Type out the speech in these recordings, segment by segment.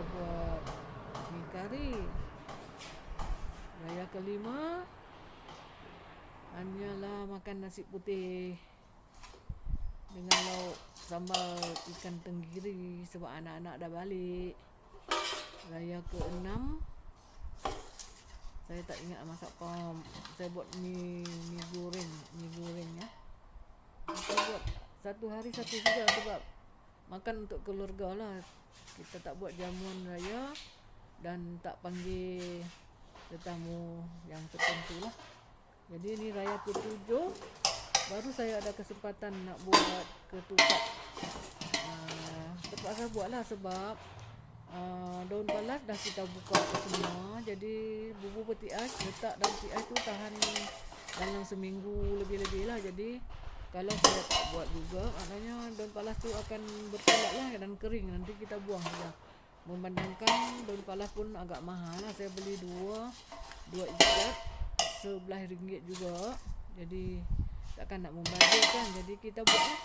buat mie kari. Raya kelima hanyalah makan nasi putih dengan lauk sambal ikan tenggiri sebab anak-anak dah balik. Raya ke-6 saya tak ingat masak apa. Saya buat mi goreng ya. Saya buat satu hari satu juga sebab makan untuk keluarga lah. Kita tak buat jamuan raya dan tak panggil tetamu yang tertentu lah. Jadi ini raya ke-7 baru saya ada kesempatan nak buat ketupat. Terpaksa buat lah sebab daun palas dah kita buka semua. Jadi bubur peti ais letak dalam peti ais tu tahan dalam seminggu lebih-lebih lah. Jadi kalau saya tak buat juga, maknanya daun palas tu akan bertolak lah dan kering. Nanti kita buang saja. Memandangkan daun palas pun agak mahal lah. Saya beli dua ikat RM11 juga. Jadi takkan nak membazir kan. Jadi kita buat lah.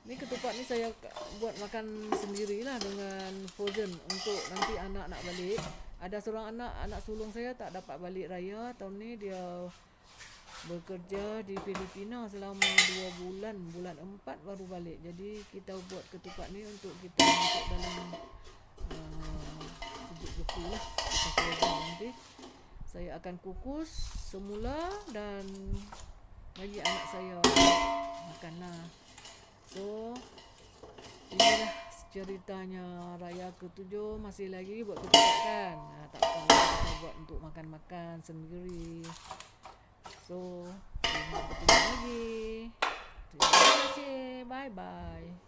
Ni ketupat ni saya buat makan sendirilah dengan frozen untuk nanti anak nak balik. Ada seorang anak sulung saya tak dapat balik raya tahun ni. Dia bekerja di Filipina selama 2 bulan. Bulan 4 baru balik. Jadi kita buat ketupat ni untuk kita masuk dalam sejuk beku lah. Kita frozen nanti. Saya akan kukus semula dan bagi anak saya makan lah. So inilah ceritanya raya ke-7. Masih lagi buat ketupat kan. Tak apa, kita buat untuk makan-makan sendiri. So, terima kasih lagi. Terima kasih. Bye-bye.